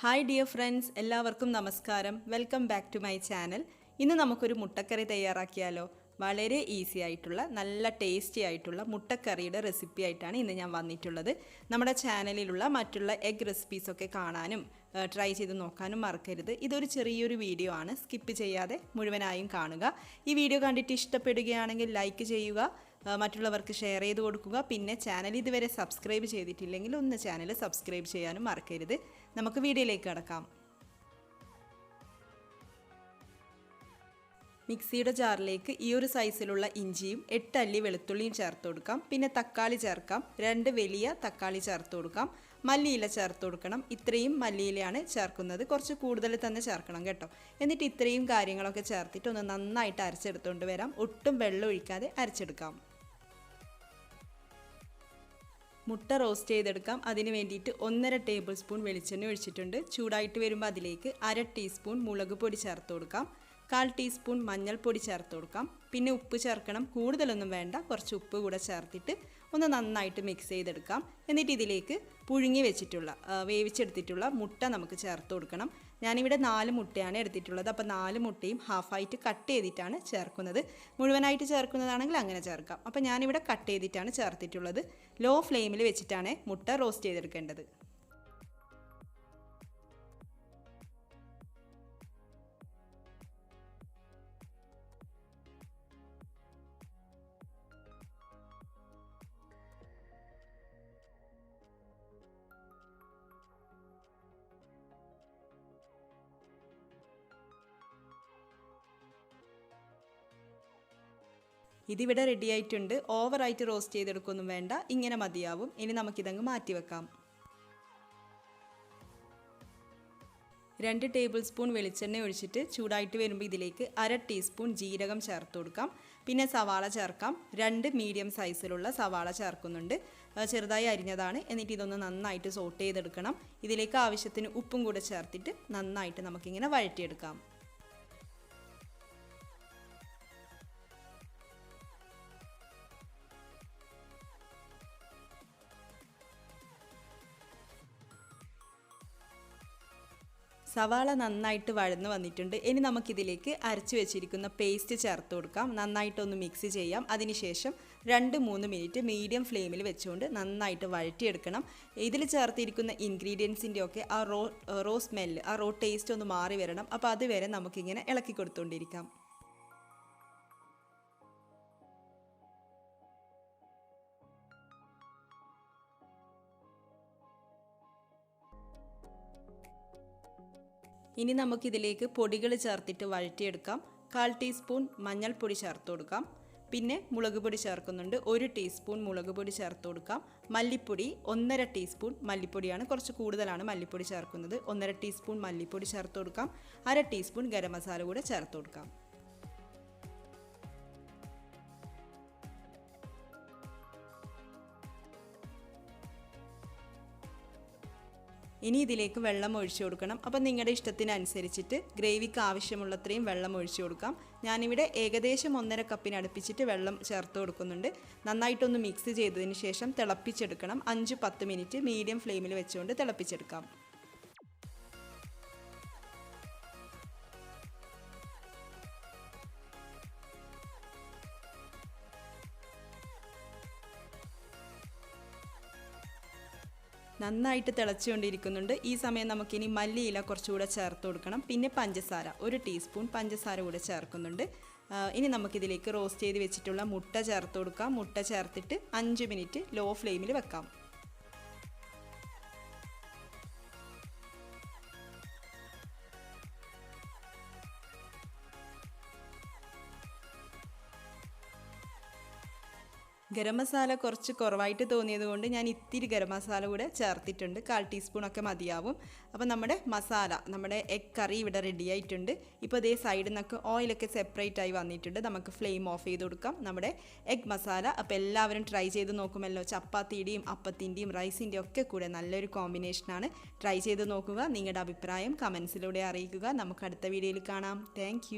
Hi dear friends, എല്ലാവർക്കും നമസ്കാരം. Welcome back to my channel. ഇന്ന് നമുക്കൊരു മുട്ടക്കറി തയ്യാറാക്കിയാലോ? വളരെ ഈസി ആയിട്ടുള്ള നല്ല ടേസ്റ്റി ആയിട്ടുള്ള മുട്ടക്കറിയുടെ റെസിപ്പി ആയിട്ടാണ് ഇന്ന് ഞാൻ വന്നിട്ടുള്ളത്. നമ്മുടെ ചാനലിലുള്ള മറ്റുള്ള എഗ് റെസിപ്പീസൊക്കെ കാണാനും ട്രൈ ചെയ്ത് നോക്കാനും മറക്കരുത്. ഇതൊരു ചെറിയൊരു വീഡിയോ ആണ്, സ്കിപ്പ് ചെയ്യാതെ മുഴുവനായും കാണുക. ഈ വീഡിയോ കണ്ടിട്ട് ഇഷ്ടപ്പെടുകയാണെങ്കിൽ ലൈക്ക് ചെയ്യുക, മറ്റുള്ളവർക്ക് ഷെയർ ചെയ്ത് കൊടുക്കുക. പിന്നെ ചാനൽ ഇതുവരെ സബ്സ്ക്രൈബ് ചെയ്തിട്ടില്ലെങ്കിൽ ഒന്ന് ചാനൽ സബ്സ്ക്രൈബ് ചെയ്യാനും മറക്കരുത്. നമുക്ക് വീഡിയോയിലേക്ക് കടക്കാം. മിക്സിയുടെ ജാറിലേക്ക് ഈ ഒരു സൈസിലുള്ള ഇഞ്ചിയും 8 അല്ലി വെളുത്തുള്ളിയും ചേർത്ത് കൊടുക്കാം. പിന്നെ തക്കാളി ചേർക്കാം, 2 വലിയ തക്കാളി ചേർത്ത് കൊടുക്കാം. മല്ലിയില ചേർത്ത് കൊടുക്കണം. ഇത്രയും മല്ലിയിലയാണ് ചേർക്കുന്നത്, കുറച്ച് കൂടുതൽ തന്നെ ചേർക്കണം കേട്ടോ. എന്നിട്ട് ഇത്രയും കാര്യങ്ങളൊക്കെ ചേർത്തിട്ട് ഒന്ന് നന്നായിട്ട് അരച്ചെടുത്തുകൊണ്ട് വരാം. ഒട്ടും വെള്ളം ഒഴിക്കാതെ അരച്ചെടുക്കാം. മുട്ട റോസ്റ്റ് ചെയ്തെടുക്കാം. അതിന് വേണ്ടിയിട്ട് 1.5 ടേബിൾ സ്പൂൺ വെളിച്ചെണ്ണ ഒഴിച്ചിട്ടുണ്ട്. ചൂടായിട്ട് വരുമ്പോൾ അതിലേക്ക് 1/2 ടീസ്പൂൺ മുളക് പൊടി ചേർത്ത് കൊടുക്കാം. 1/4 ടീസ്പൂൺ മഞ്ഞൾപ്പൊടി ചേർത്ത് കൊടുക്കാം. പിന്നെ ഉപ്പ് ചേർക്കണം, കൂടുതലൊന്നും വേണ്ട, കുറച്ച് ഉപ്പ് കൂടെ ചേർത്തിട്ട് ഒന്ന് നന്നായിട്ട് മിക്സ് ചെയ്തെടുക്കാം. എന്നിട്ട് ഇതിലേക്ക് പുഴുങ്ങി വെച്ചിട്ടുള്ള വേവിച്ചെടുത്തിട്ടുള്ള മുട്ട നമുക്ക് ചേർത്ത് കൊടുക്കണം. ഞാനിവിടെ 4 മുട്ടയാണ് എടുത്തിട്ടുള്ളത്. അപ്പോൾ 4 മുട്ടയും ഹാഫായിട്ട് കട്ട് ചെയ്തിട്ടാണ് ചേർക്കുന്നത്. മുഴുവനായിട്ട് ചേർക്കുന്നതാണെങ്കിൽ അങ്ങനെ ചേർക്കാം. അപ്പോൾ ഞാനിവിടെ കട്ട് ചെയ്തിട്ടാണ് ചേർത്തിട്ടുള്ളത്. ലോ ഫ്ലെയിമിൽ വെച്ചിട്ടാണ് മുട്ട റോസ്റ്റ് ചെയ്തെടുക്കേണ്ടത്. ഇതിവിടെ റെഡി ആയിട്ടുണ്ട്. ഓവറായിട്ട് റോസ്റ്റ് ചെയ്തെടുക്കൊന്നും വേണ്ട, ഇങ്ങനെ മതിയാവും. ഇനി നമുക്കിതങ്ങ് മാറ്റി വെക്കാം. 2 ടേബിൾ സ്പൂൺ വെളിച്ചെണ്ണ ഒഴിച്ചിട്ട് ചൂടായിട്ട് വരുമ്പോൾ ഇതിലേക്ക് 1/2 ടീസ്പൂൺ ജീരകം ചേർത്ത് കൊടുക്കാം. പിന്നെ സവാള ചേർക്കാം. 2 മീഡിയം സൈസിലുള്ള സവാള ചേർക്കുന്നുണ്ട്, ചെറുതായി അരിഞ്ഞതാണ്. എന്നിട്ട് ഇതൊന്ന് നന്നായിട്ട് സോട്ട് ചെയ്തെടുക്കണം. ഇതിലേക്ക് ആവശ്യത്തിന് ഉപ്പും കൂടെ ചേർത്തിട്ട് നന്നായിട്ട് നമുക്കിങ്ങനെ വഴറ്റിയെടുക്കാം. സവാള നന്നായിട്ട് വഴന്ന് വന്നിട്ടുണ്ട്. ഇനി നമുക്കിതിലേക്ക് അരച്ച് വെച്ചിരിക്കുന്ന പേസ്റ്റ് ചേർത്ത് കൊടുക്കാം. നന്നായിട്ടൊന്ന് മിക്സ് ചെയ്യാം. അതിനുശേഷം 2-3 മിനിറ്റ് മീഡിയം ഫ്ലെയിമിൽ വെച്ചുകൊണ്ട് നന്നായിട്ട് വഴറ്റിയെടുക്കണം. ഇതിൽ ചേർത്തിരിക്കുന്ന ഇൻഗ്രീഡിയൻസിൻ്റെ ഒക്കെ ആ റോ സ്മെല്ല്, ആ റോ ടേസ്റ്റ് ഒന്ന് മാറി വരണം. അപ്പോൾ അതുവരെ നമുക്കിങ്ങനെ ഇളക്കി കൊടുത്തുകൊണ്ടിരിക്കാം. ഇനി നമുക്കിതിലേക്ക് പൊടികൾ ചേർത്തിട്ട് വഴറ്റിയെടുക്കാം. 1/4 ടീസ്പൂൺ മഞ്ഞൾപ്പൊടി ചേർത്ത് കൊടുക്കാം. പിന്നെ മുളക് പൊടി ചേർക്കുന്നുണ്ട്, 1 ടീസ്പൂൺ മുളക് പൊടി ചേർത്ത് കൊടുക്കാം. മല്ലിപ്പൊടി 1.5 ടീസ്പൂൺ മല്ലിപ്പൊടിയാണ്, കുറച്ച് കൂടുതലാണ് മല്ലിപ്പൊടി ചേർക്കുന്നത്. 1.5 ടീസ്പൂൺ മല്ലിപ്പൊടി ചേർത്ത് കൊടുക്കാം. 1/2 ടീസ്പൂൺ ഗരം മസാല കൂടെ ചേർത്ത് കൊടുക്കാം. ഇനി ഇതിലേക്ക് വെള്ളം ഒഴിച്ചു കൊടുക്കണം. അപ്പം നിങ്ങളുടെ ഇഷ്ടത്തിനനുസരിച്ചിട്ട് ഗ്രേവിക്ക് ആവശ്യമുള്ളത്രയും വെള്ളം ഒഴിച്ചു കൊടുക്കാം. ഞാനിവിടെ ഏകദേശം 1.5 കപ്പിന് അടുപ്പിച്ചിട്ട് വെള്ളം ചേർത്ത് കൊടുക്കുന്നുണ്ട്. നന്നായിട്ടൊന്ന് മിക്സ് ചെയ്തതിന് ശേഷം തിളപ്പിച്ചെടുക്കണം. 5-10 മിനിറ്റ് മീഡിയം ഫ്ലെയിമിൽ വെച്ചുകൊണ്ട് തിളപ്പിച്ചെടുക്കാം. നന്നായിട്ട് തിളച്ചുകൊണ്ടിരിക്കുന്നുണ്ട്. ഈ സമയം നമുക്കിനി മല്ലിയില കുറച്ചുകൂടെ ചേർത്ത് കൊടുക്കണം. പിന്നെ പഞ്ചസാര 1 ടീസ്പൂൺ പഞ്ചസാര കൂടെ ചേർക്കുന്നുണ്ട്. ഇനി നമുക്കിതിലേക്ക് റോസ്റ്റ് ചെയ്ത് വെച്ചിട്ടുള്ള മുട്ട ചേർത്ത് കൊടുക്കാം. മുട്ട ചേർത്തിട്ട് 5 മിനിറ്റ് ലോ ഫ്ലെയിമിൽ വെക്കാം. ഗരം മസാല കുറച്ച് കുറവായിട്ട് തോന്നിയത് കൊണ്ട് ഞാൻ ഇത്തിരി ഗരം മസാല കൂടെ ചേർത്തിട്ടുണ്ട്. 1/4 ടീസ്പൂണൊക്കെ മതിയാവും. അപ്പോൾ നമ്മുടെ എഗ് കറി ഇവിടെ റെഡി ആയിട്ടുണ്ട്. ഇപ്പോൾ ഇതേ സൈഡിൽ നിന്നൊക്കെ ഓയിലൊക്കെ സെപ്പറേറ്റ് ആയി വന്നിട്ടുണ്ട്. നമുക്ക് ഫ്ലെയിം ഓഫ് ചെയ്ത് കൊടുക്കാം. നമ്മുടെ എഗ് മസാല അപ്പോൾ എല്ലാവരും ട്രൈ ചെയ്ത് നോക്കുമല്ലോ. ചപ്പാത്തിയുടെയും അപ്പത്തിൻ്റെയും റൈസിൻ്റെയും ഒക്കെ കൂടെ നല്ലൊരു കോമ്പിനേഷനാണ്. ട്രൈ ചെയ്ത് നോക്കുക. നിങ്ങളുടെ അഭിപ്രായം കമൻസിലൂടെ അറിയിക്കുക. നമുക്ക് അടുത്ത വീഡിയോയിൽ കാണാം. താങ്ക്